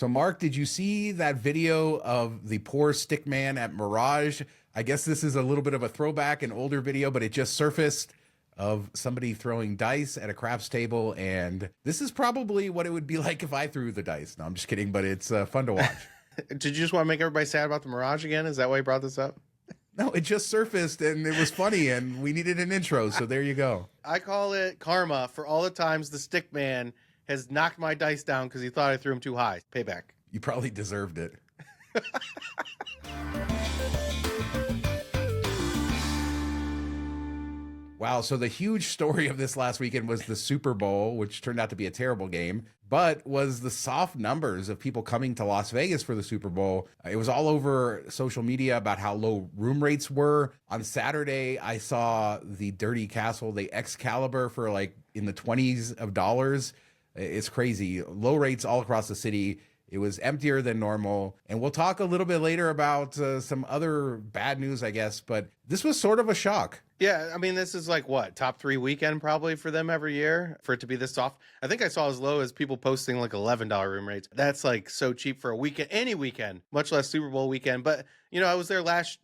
So, Mark, did you see that video of the poor stick man at Mirage? I guess this is a little bit of a throwback, an older video, but it just surfaced of somebody throwing dice at a craps table. And this is probably what it would be like if I threw the dice. No, I'm just kidding, but it's fun to watch. Did you just want to make everybody sad about the Mirage again? Is that why you brought this up? No, it just surfaced and it was funny and we needed an intro. So there you go. I call it karma for all the times the stick man has knocked my dice down because he thought I threw him too high. Payback. You probably deserved it. Wow, so the huge story of this last weekend was the Super Bowl, which turned out to be a terrible game, but was the soft numbers of people coming to Las Vegas for the Super Bowl. It was all over social media about how low room rates were. On Saturday, I saw the Dirty Castle, the Excalibur, for like in the 20s of dollars. It's crazy. Low rates all across the city. It was emptier than normal. And we'll talk a little bit later about some other bad news, I guess. But this was sort of a shock. Yeah, I mean, this is like what, top 3 weekend probably for them every year for it to be this soft. I think I saw as low as people posting like $11 room rates. That's like so cheap for a weekend, any weekend, much less Super Bowl weekend. But, you know, I was there last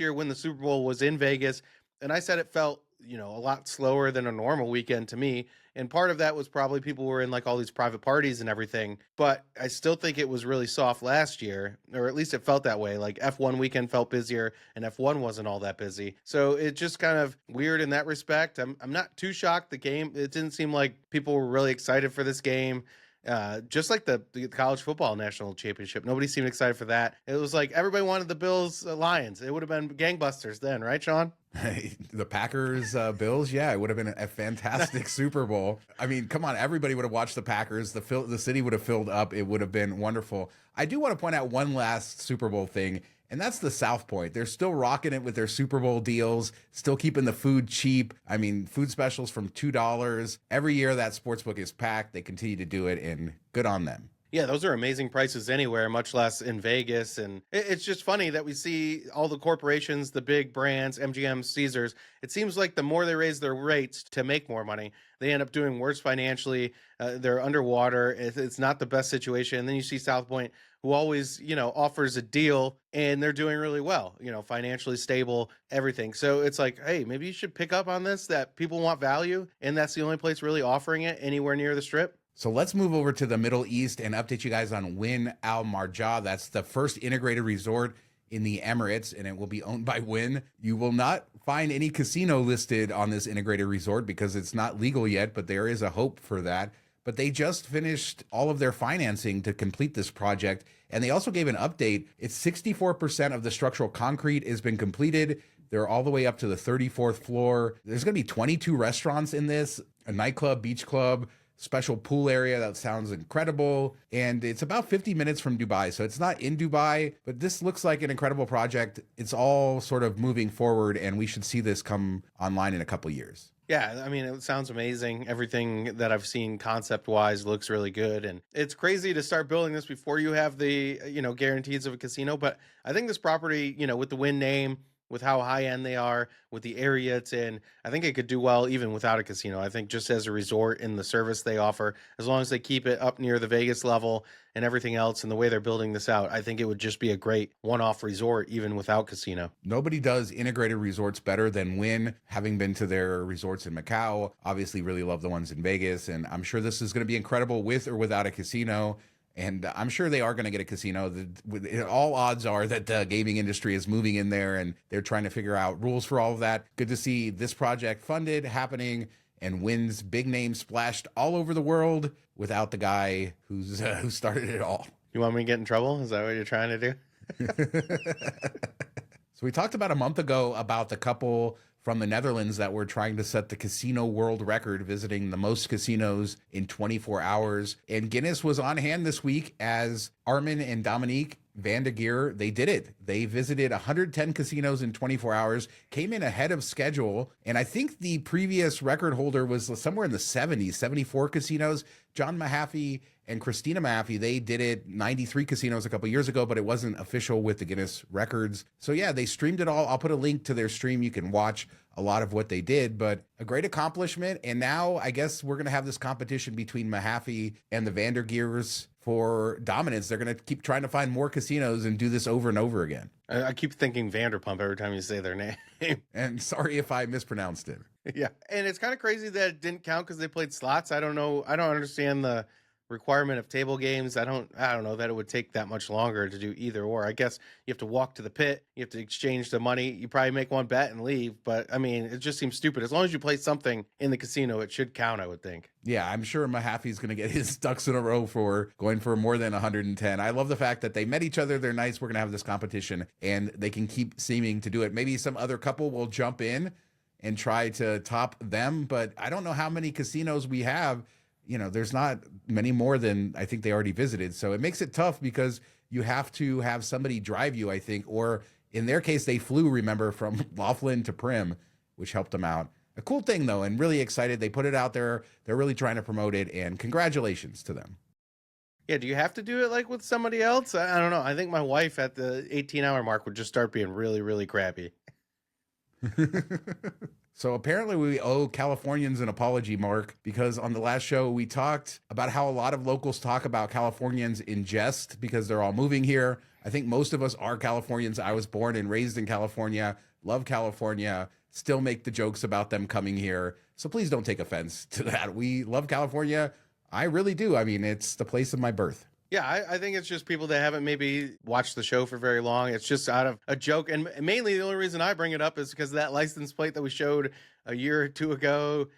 year when the Super Bowl was in Vegas, and I said it felt, you know, a lot slower than a normal weekend to me. And part of that was probably people were in like all these private parties and everything. But I still think it was really soft last year, or at least it felt that way. Like F1 weekend felt busier and F1 wasn't all that busy. So it just kind of weird in that respect. I'm not too shocked. The game, it didn't seem like people were really excited for this game. Just like the college football national championship, nobody seemed excited for that. It was like everybody wanted the Bills Lions. It would have been gangbusters then, right, Shawn? The Packers Bills, yeah, it would have been a fantastic Super Bowl. I mean, come on, everybody would have watched the Packers. The city would have filled up. It would have been wonderful. I do want to point out one last Super Bowl thing, and that's the South Point. They're still rocking it with their Super Bowl deals, still keeping the food cheap. I mean, food specials from $2. Every year that sportsbook is packed. They continue to do it, and good on them. Yeah, those are amazing prices anywhere, much less in Vegas. And it's just funny that we see all the corporations, the big brands, MGM, Caesars. It seems like the more they raise their rates to make more money, they end up doing worse financially. They're underwater. It's not the best situation. And then you see South Point, who always, you know, offers a deal, and they're doing really well, you know, financially stable, everything. So it's like, hey, maybe you should pick up on this, that people want value, and that's the only place really offering it anywhere near the Strip. So let's move over to the Middle East and update you guys on Wynn Al Marjah. That's the first integrated resort in the Emirates, and it will be owned by Wynn. You will not find any casino listed on this integrated resort because it's not legal yet, but there is a hope for that. But they just finished all of their financing to complete this project, and they also gave an update. It's 64% of the structural concrete has been completed. They're all the way up to the 34th floor. There's going to be 22 restaurants in this, a nightclub, beach club, special pool area. That sounds incredible. And it's about 50 minutes from Dubai. So it's not in Dubai, but this looks like an incredible project. It's all sort of moving forward, and we should see this come online in a couple years. Yeah, I mean, it sounds amazing. Everything that I've seen concept-wise looks really good. And it's crazy to start building this before you have the, you know, guarantees of a casino. But I think this property, you know, with the Wynn name, with how high-end they are, with the area it's in, I think it could do well even without a casino. I think just as a resort in the service they offer, as long as they keep it up near the Vegas level and everything else and the way they're building this out, I think it would just be a great one-off resort even without casino. Nobody does integrated resorts better than Wynn. Having been to their resorts in Macau, obviously really love the ones in Vegas, and I'm sure this is going to be incredible with or without a casino. And I'm sure they are going to get a casino. All odds are that the gaming industry is moving in there and they're trying to figure out rules for all of that. Good to see this project funded, happening, and Wynn's big name splashed all over the world without the guy who started it all. You want me to get in trouble? Is that what you're trying to do? So we talked about a month ago about the couple from the Netherlands that were trying to set the casino world record, visiting the most casinos in 24 hours. And Guinness was on hand this week as Armin and Dominique Van de Geer, they did it. They visited 110 casinos in 24 hours, came in ahead of schedule. And I think the previous record holder was somewhere in the 70s, 74 casinos. John Mahaffey and Christina Mahaffey, they did it 93 casinos a couple years ago, but it wasn't official with the Guinness records. So yeah, they streamed it all. I'll put a link to their stream. You can watch a lot of what they did, but a great accomplishment. And now I guess we're going to have this competition between Mahaffey and the Vandergeers for dominance. They're going to keep trying to find more casinos and do this over and over again. I keep thinking Vanderpump every time you say their name. And sorry if I mispronounced it. Yeah. And it's kind of crazy that it didn't count because they played slots. I don't know. I don't understand the requirement of table games. I don't know that it would take that much longer to do either or. I guess you have to walk to the pit, you have to exchange the money, you probably make one bet and leave, but I mean, it just seems stupid. As long as you play something in the casino, it should count, I would think. Yeah, I'm sure Mahaffey's going to get his ducks in a row for going for more than 110. I love the fact that they met each other. They're nice. We're going to have this competition and they can keep seeming to do it. Maybe some other couple will jump in and try to top them, but I don't know how many casinos we have. You know, there's not many more than I think they already visited. So it makes it tough because you have to have somebody drive you, I think, or in their case, they flew, remember, from Laughlin to Prim, which helped them out. A cool thing, though, and really excited. They put it out there. They're really trying to promote it, and congratulations to them. Yeah, do you have to do it like with somebody else? I don't know. I think my wife at the 18-hour mark would just start being really, really crappy. So apparently we owe Californians an apology, Mark, because on the last show we talked about how a lot of locals talk about Californians in jest because they're all moving here. I think most of us are Californians. I was born and raised in California, love California, still make the jokes about them coming here. So please don't take offense to that. We love California. I really do. I mean, it's the place of my birth. Yeah, I think it's just people that haven't maybe watched the show for very long. It's just out of a joke. And mainly the only reason I bring it up is because of that license plate that we showed a year or two ago.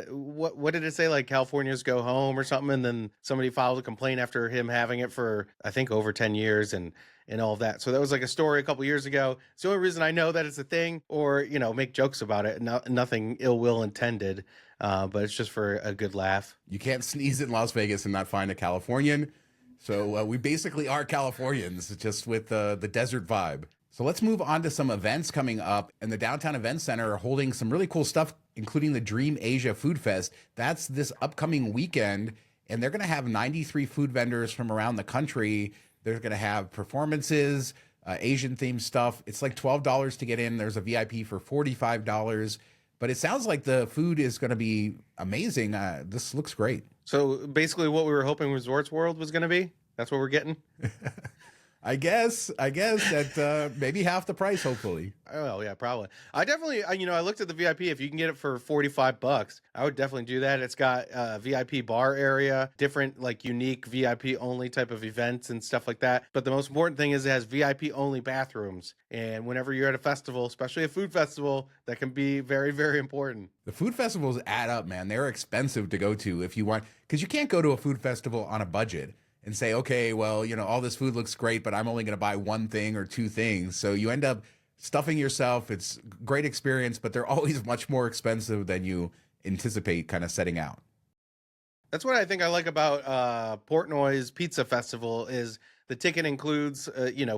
What did it say? Like Californians go home or something. And then somebody filed a complaint after him having it for, I think, over 10 years and all of that. So that was like a story a couple years ago. It's the only reason I know that it's a thing or, you know, make jokes about it. Nothing ill will intended, but it's just for a good laugh. You can't sneeze in Las Vegas and not find a Californian. So we basically are Californians, just with the desert vibe. So let's move on to some events coming up. And the Downtown Event Center are holding some really cool stuff, including the Dream Asia Food Fest. That's this upcoming weekend. And they're going to have 93 food vendors from around the country. They're going to have performances, Asian-themed stuff. It's like $12 to get in. There's a VIP for $45. But it sounds like the food is going to be amazing. This looks great. So basically what we were hoping Resorts World was going to be, that's what we're getting? I guess that maybe half the price, hopefully. Oh yeah, probably. I definitely, I looked at the VIP. If you can get it for $45, I would definitely do that. It's got a VIP bar area, different like unique VIP only type of events and stuff like that. But the most important thing is it has VIP only bathrooms. And whenever you're at a festival, especially a food festival, that can be very, very important. The food festivals add up, man. They're expensive to go to if you want, because you can't go to a food festival on a budget and say, okay, well, all this food looks great, but I'm only going to buy one thing or two things. So you end up stuffing yourself. It's a great experience, but they're always much more expensive than you anticipate kind of setting out. That's what I think I like about Portnoy's Pizza Festival is the ticket includes,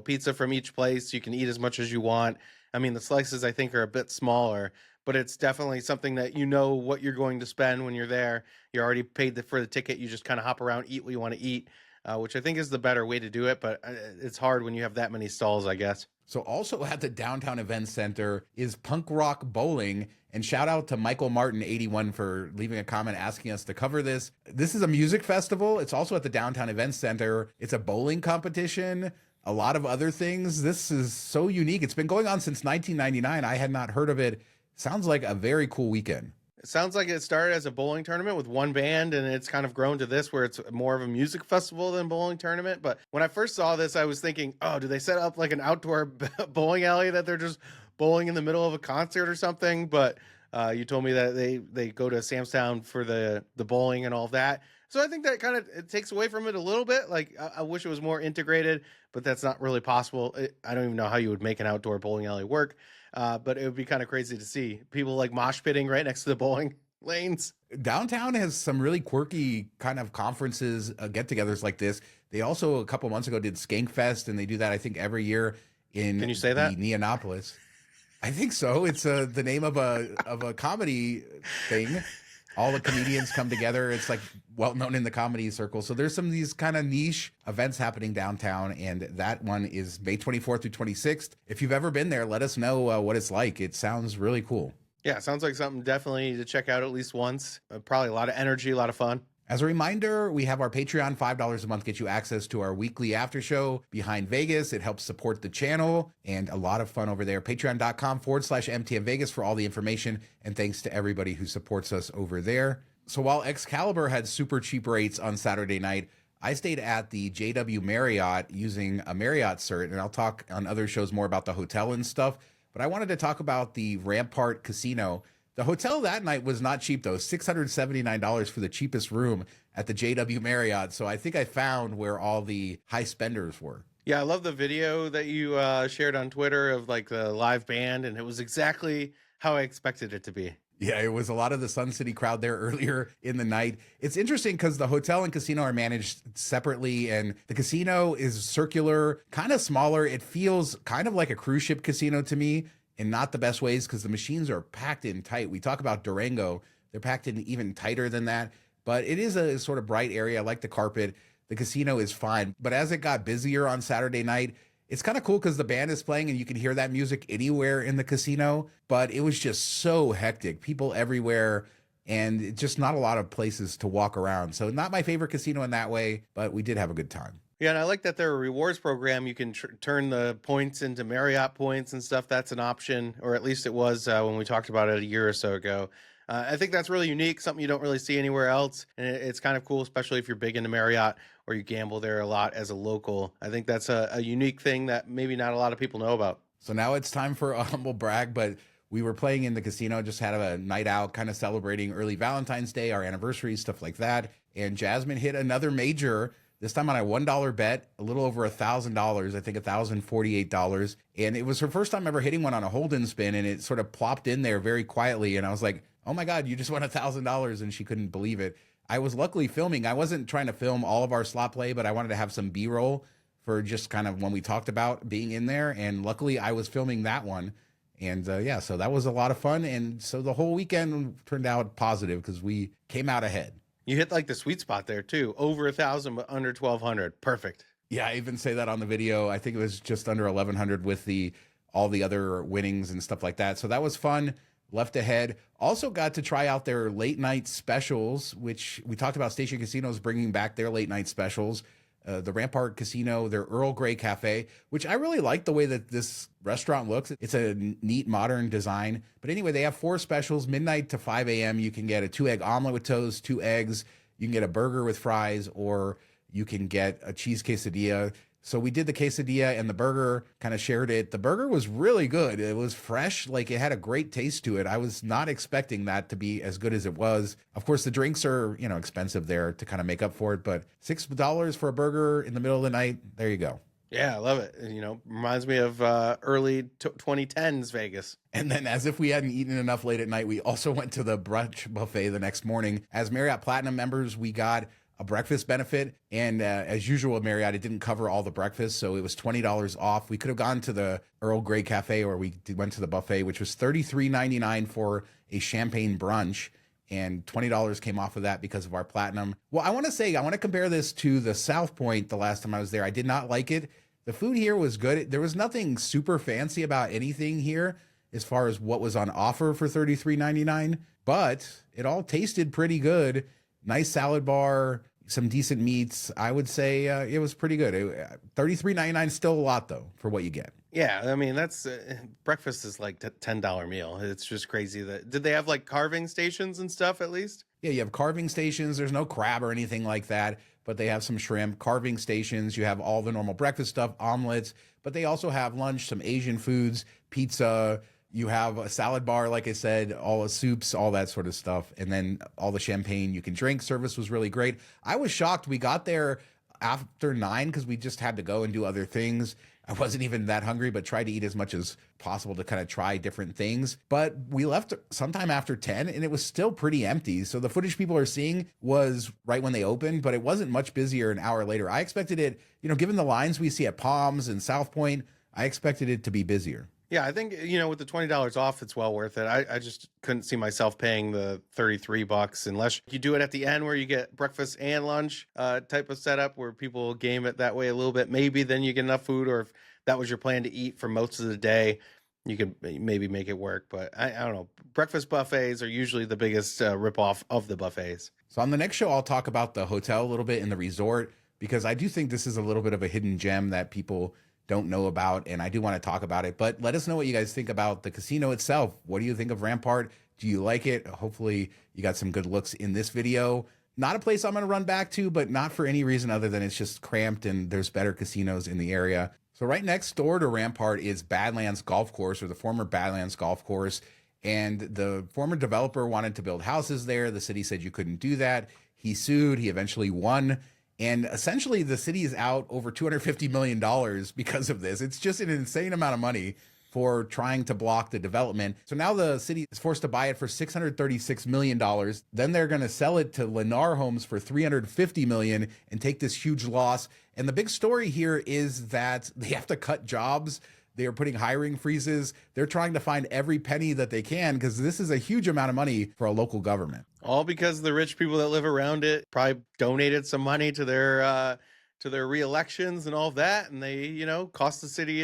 pizza from each place. You can eat as much as you want. I mean, the slices I think are a bit smaller, but it's definitely something that you know what you're going to spend when you're there. You already paid for the ticket. You just kind of hop around, eat what you want to eat. Which I think is the better way to do it, but it's hard when you have that many stalls, I guess. So also at the Downtown Event Center is Punk Rock Bowling, and shout out to Michael Martin 81 for leaving a comment asking us to cover this. This is a music festival. It's also at the Downtown Event Center. It's a bowling competition, a lot of other things. This is so unique. It's been going on since 1999. I had not heard of it. Sounds like a very cool weekend. It sounds like it started as a bowling tournament with one band, and it's kind of grown to this where it's more of a music festival than bowling tournament. But when I first saw this, I was thinking, oh, do they set up like an outdoor bowling alley that they're just bowling in the middle of a concert or something? But you told me that they go to Samstown for the bowling and all of that. So I think that kind of it takes away from it a little bit. Like I wish it was more integrated, but that's not really possible. I don't even know how you would make an outdoor bowling alley work. But it would be kind of crazy to see people like mosh pitting right next to the bowling lanes. Downtown has some really quirky kind of conferences, get-togethers like this. They also a couple months ago did Skank Fest, and they do that I think every year in Can you say that? Neonopolis. I think so. It's the name of a comedy thing. All the comedians come together. It's like well known in the comedy circle. So there's some of these kind of niche events happening downtown, and that one is May 24th through 26th. If you've ever been there, let us know what it's like. It sounds really cool. Yeah, sounds like something definitely to check out at least once. Probably a lot of energy, a lot of fun. As a reminder, we have our Patreon. $5 a month gets you access to our weekly after show Behind Vegas. It helps support the channel and a lot of fun over there. Patreon.com/MTM Vegas for all the information. And thanks to everybody who supports us over there. So while Excalibur had super cheap rates on Saturday night, I stayed at the JW Marriott using a Marriott cert, and I'll talk on other shows more about the hotel and stuff. But I wanted to talk about the Rampart Casino. The hotel that night was not cheap, though. $679 for the cheapest room at the JW Marriott. So I think I found where all the high spenders were. Yeah, I love the video that you shared on Twitter of like the live band, and it was exactly how I expected it to be. Yeah, it was a lot of the Sun City crowd there earlier in the night. It's interesting because the hotel and casino are managed separately, and the casino is circular, kind of smaller. It feels kind of like a cruise ship casino to me, in not the best ways because the machines are packed in tight. We talk about Durango, they're packed in even tighter than that, but it is a sort of bright area. I like the carpet. The casino is fine, but as it got busier on Saturday night, it's kind of cool because the band is playing and you can hear that music anywhere in the casino, but it was just so hectic, people everywhere, and just not a lot of places to walk around. So not my favorite casino in that way, but we did have a good time. Yeah, and I like that their rewards program, you can turn the points into Marriott points and stuff. That's an option, or at least it was when we talked about it a year or so ago. I think that's really unique, something you don't really see anywhere else. And it's kind of cool, especially if you're big into Marriott or you gamble there a lot as a local. I think that's a unique thing that maybe not a lot of people know about. So now it's time for a humble brag, but we were playing in the casino, just had a night out, kind of celebrating early Valentine's Day, our anniversary, stuff like that. And Jasmine hit another major, this time on a $1 bet, a little over $1,000, I think $1,048. And it was her first time ever hitting one on a hold and spin, and it sort of plopped in there very quietly. And I was like, oh my God, you just won $1,000. And she couldn't believe it. I was luckily filming. I wasn't trying to film all of our slot play, but I wanted to have some B-roll for just kind of when we talked about being in there. And luckily I was filming that one. And yeah, so that was a lot of fun. And so the whole weekend turned out positive because we came out ahead. You hit like the sweet spot there too. Over 1,000, but under 1,200. Perfect. Yeah, I even say that on the video. I think it was just under 1,100 with all the other winnings and stuff like that. So that was fun. Left ahead. Also got to try out their late night specials, which we talked about Station Casinos bringing back their late night specials. The Rampart Casino, their Earl Grey Cafe, which I really like the way that this restaurant looks. It's a neat modern design. But anyway, they have 4 specials, midnight to 5 a.m. You can get a 2-egg omelet with toast, 2 eggs. You can get a burger with fries, or you can get a cheese quesadilla. So we did the quesadilla and the burger, kind of shared it. The burger was really good. It was fresh. Like, it had a great taste to it. I was not expecting that to be as good as it was. Of course, the drinks are, expensive there to kind of make up for it, but $6 for a burger in the middle of the night. There you go. Yeah, I love it. Reminds me of early 2010s Vegas. And then, as if we hadn't eaten enough late at night, we also went to the brunch buffet the next morning. As Marriott Platinum members, we got a breakfast benefit, and as usual at Marriott, it didn't cover all the breakfast, so it was $20 off. We could have gone to the Earl Grey Cafe, or we went to the buffet, which was $33.99 for a champagne brunch, and $20 came off of that because of our platinum. Well, I want to compare this to the South Point the last time I was there. I did not like it. The food here was good. There was nothing super fancy about anything here as far as what was on offer for $33.99, but it all tasted pretty good. Nice salad bar, some decent meats. I would say it was pretty good. $33.99 is still a lot, though, for what you get. Yeah, I mean, that's breakfast is like $10 meal. It's just crazy. Did they have like carving stations and stuff at least? Yeah, you have carving stations. There's no crab or anything like that, but they have some shrimp. Carving stations. You have all the normal breakfast stuff, omelets, but they also have lunch, some Asian foods, pizza. You have a salad bar, like I said, all the soups, all that sort of stuff. And then all the champagne you can drink. Service was really great. I was shocked. We got there after 9 because we just had to go and do other things. I wasn't even that hungry, but tried to eat as much as possible to kind of try different things. But we left sometime after 10 and it was still pretty empty. So the footage people are seeing was right when they opened, but it wasn't much busier an hour later. I expected it, given the lines we see at Palms and South Point, I expected it to be busier. Yeah, I think, with the $20 off, it's well worth it. I just couldn't see myself paying the $33 unless you do it at the end where you get breakfast and lunch type of setup where people game it that way a little bit. Maybe then you get enough food, or if that was your plan to eat for most of the day. you could maybe make it work. But I don't know. Breakfast buffets are usually the biggest ripoff of the buffets. So on the next show, I'll talk about the hotel a little bit and the resort, because I do think this is a little bit of a hidden gem that people don't know about, and I do want to talk about it. But let us know what you guys think about the casino itself. What do you think of Rampart? Do you like it? Hopefully you got some good looks in this video. Not a place I'm going to run back to, but not for any reason other than it's just cramped and there's better casinos in the area. So right next door to Rampart is Badlands Golf Course, or the former Badlands Golf Course. And the former developer wanted to build houses there. The city said you couldn't do that. He sued. He eventually won. And essentially, the city is out over $250 million because of this. It's just an insane amount of money for trying to block the development. So now the city is forced to buy it for $636 million. Then they're going to sell it to Lennar Homes for $350 million and take this huge loss. And the big story here is that they have to cut jobs. They are putting hiring freezes. They're trying to find every penny that they can, because this is a huge amount of money for a local government. All because the rich people that live around it probably donated some money to their re-elections and all of that, and they, cost the city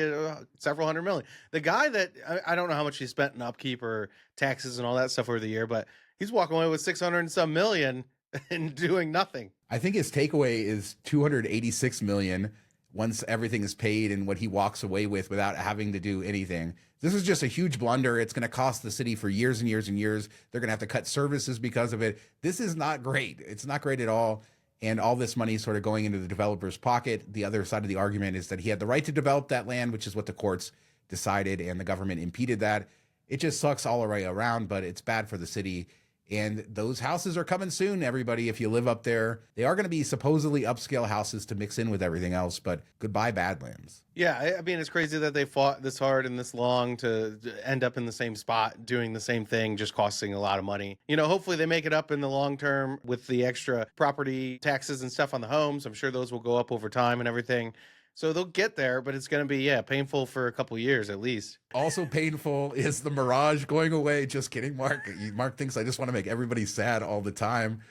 several hundred million. The guy that I don't know how much he spent in upkeep or taxes and all that stuff over the year, but he's walking away with 600 and some million and doing nothing. I think his takeaway is 286 million once everything is paid, and what he walks away with without having to do anything. This is just a huge blunder. It's going to cost the city for years and years and years. They're going to have to cut services because of it. This is not great. It's not great at all. And all this money is sort of going into the developer's pocket. The other side of the argument is that he had the right to develop that land, which is what the courts decided, and the government impeded that. It just sucks all the way around, but it's bad for the city. And those houses are coming soon, everybody. If you live up there, they are going to be supposedly upscale houses to mix in with everything else, but goodbye Badlands. Yeah, I mean, it's crazy that they fought this hard and this long to end up in the same spot, doing the same thing, just costing a lot of money. Hopefully they make it up in the long term with the extra property taxes and stuff on the homes. I'm sure those will go up over time and everything. So they'll get there, but it's going to be, painful for a couple of years at least. Also painful is the Mirage going away. Just kidding, Mark. Mark thinks I just want to make everybody sad all the time.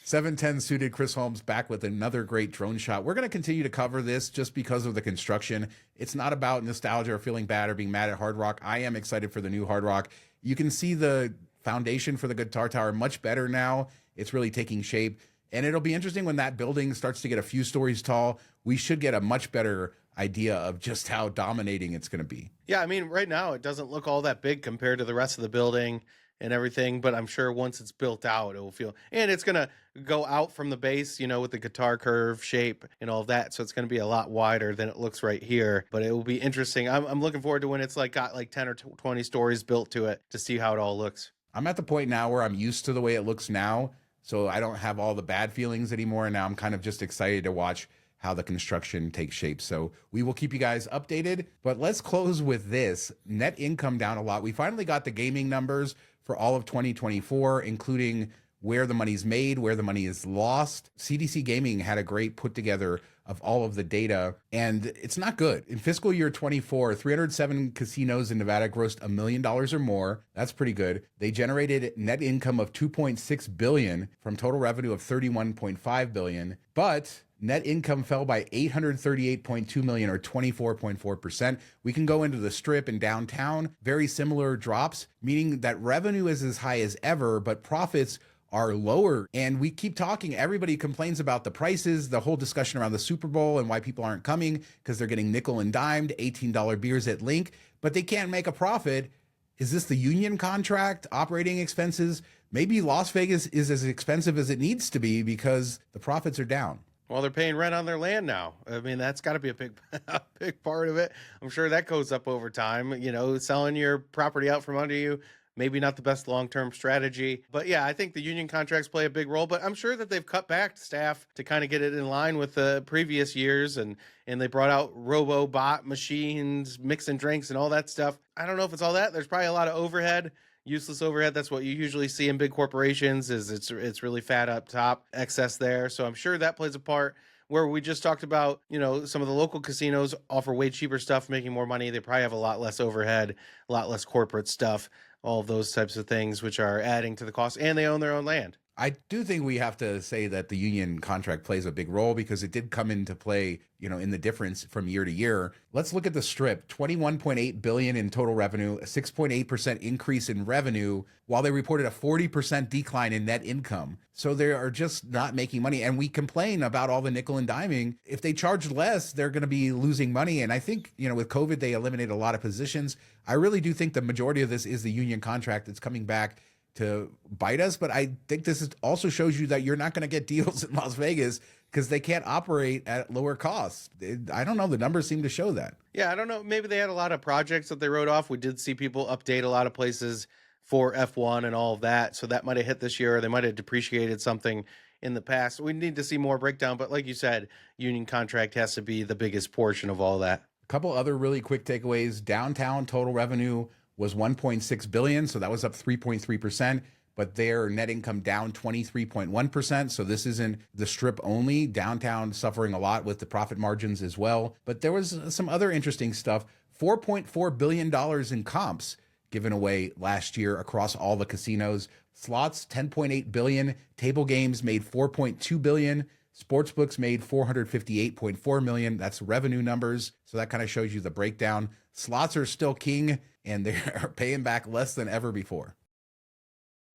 710 suited Chris Holmes back with another great drone shot. We're going to continue to cover this just because of the construction. It's not about nostalgia or feeling bad or being mad at Hard Rock. I am excited for the new Hard Rock. You can see the foundation for the guitar tower much better now. It's really taking shape. And it'll be interesting when that building starts to get a few stories tall. We should get a much better idea of just how dominating it's going to be. Yeah, I mean, right now it doesn't look all that big compared to the rest of the building and everything, but I'm sure once it's built out, it will feel, and it's going to go out from the base, with the guitar curve shape and all of that. So it's going to be a lot wider than it looks right here, but it will be interesting. I'm looking forward to when it's got 10 or 20 stories built to it to see how it all looks. I'm at the point now where I'm used to the way it looks now. So I don't have all the bad feelings anymore. And now I'm kind of just excited to watch how the construction takes shape. So we will keep you guys updated, but let's close with this. Net income down a lot. We finally got the gaming numbers for all of 2024, including where the money's made, where the money is lost. CDC Gaming had a great put together of all of the data, and it's not good. In fiscal year 24, 307 casinos in Nevada grossed $1 million or more. That's pretty good. They generated net income of $2.6 billion from total revenue of $31.5 billion, but net income fell by $838.2 million or 24.4%. We can go into the Strip and downtown, very similar drops, meaning that revenue is as high as ever, but profits are lower. And we keep talking, everybody complains about the prices, the whole discussion around the Super Bowl and why people aren't coming because they're getting nickel and dimed, $18 beers at Link, but they can't make a profit. Is this the union contract, operating expenses? Maybe Las Vegas is as expensive as it needs to be because the profits are down. Well, they're paying rent on their land now. I mean, that's got to be a big part of it. I'm sure that goes up over time. Selling your property out from under you, maybe not the best long-term strategy. But yeah, I think the union contracts play a big role, but I'm sure that they've cut back staff to kind of get it in line with the previous years. And they brought out robo-bot machines, mixing drinks and all that stuff. I don't know if it's all that. There's probably a lot of overhead, useless overhead. That's what you usually see in big corporations, is it's really fat up top, excess there. So I'm sure that plays a part. Where we just talked about, some of the local casinos offer way cheaper stuff, making more money. They probably have a lot less overhead, a lot less corporate stuff, all of those types of things, which are adding to the cost, and they own their own land. I do think we have to say that the union contract plays a big role because it did come into play, in the difference from year to year. Let's look at the strip. 21.8 billion in total revenue, a 6.8% increase in revenue, while they reported a 40% decline in net income. So they are just not making money. And we complain about all the nickel and diming. If they charge less, they're going to be losing money. And I think, with COVID, they eliminated a lot of positions. I really do think the majority of this is the union contract that's coming back to bite us. But I think also shows you that you're not going to get deals in Las Vegas because they can't operate at lower costs. I don't know. The numbers seem to show that. Yeah, I don't know. Maybe they had a lot of projects that they wrote off. We did see people update a lot of places for F1 and all of that. So that might have hit this year, or they might have depreciated something in the past. We need to see more breakdown. But like you said, union contract has to be the biggest portion of all that. A couple other really quick takeaways. Downtown total revenue was 1.6 billion. So that was up 3.3%. But their net income down 23.1%. So this isn't the strip only. Downtown suffering a lot with the profit margins as well. But there was some other interesting stuff. $4.4 billion in comps given away last year across all the casinos. Slots, 10.8 billion. Table games made 4.2 billion. Sportsbooks made 458.4 million. That's revenue numbers. So that kind of shows you the breakdown. Slots are still king, and they're paying back less than ever before.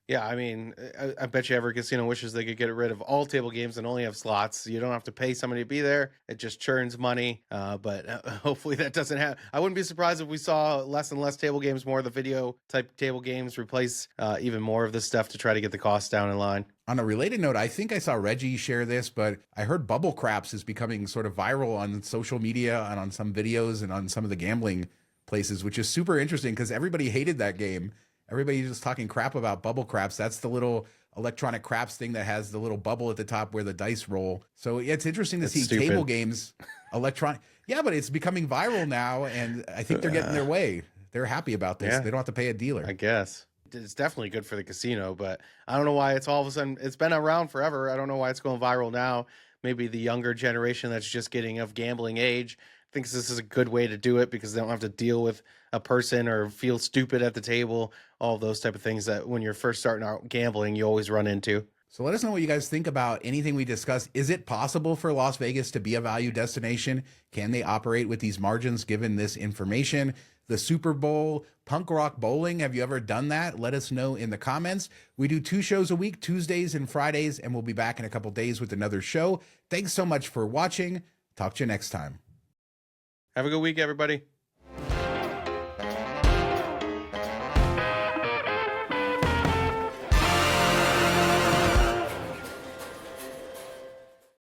Yeah, I mean, I bet you every casino wishes they could get rid of all table games and only have slots. You don't have to pay somebody to be there. It just churns money. But hopefully that doesn't happen. I wouldn't be surprised if we saw less and less table games, more of the video type table games, replace even more of this stuff to try to get the costs down in line. On a related note, I think I saw Reggie share this, but I heard bubble craps is becoming sort of viral on social media and on some videos and on some of the gambling places, which is super interesting because everybody hated that game. Everybody's just talking crap about bubble craps. That's the little electronic craps thing that has the little bubble at the top where the dice roll. So it's interesting to see stupid. Table games, electronic. Yeah, but it's becoming viral now, and I think they're getting their way. They're happy about this. Yeah. They don't have to pay a dealer. I guess. It's definitely good for the casino, but I don't know why it's all of a sudden, it's been around forever. I don't know why it's going viral now. Maybe the younger generation that's just getting of gambling age thinks this is a good way to do it because they don't have to deal with a person or feel stupid at the table, all those type of things that when you're first starting out gambling, you always run into. So let us know what you guys think about anything we discussed. Is it possible for Las Vegas to be a value destination? Can they operate with these margins given this information? The Super Bowl, punk rock bowling, have you ever done that? Let us know in the comments. We do 2 shows a week, Tuesdays and Fridays, and we'll be back in a couple days with another show. Thanks so much for watching. Talk to you next time. Have a good week, everybody.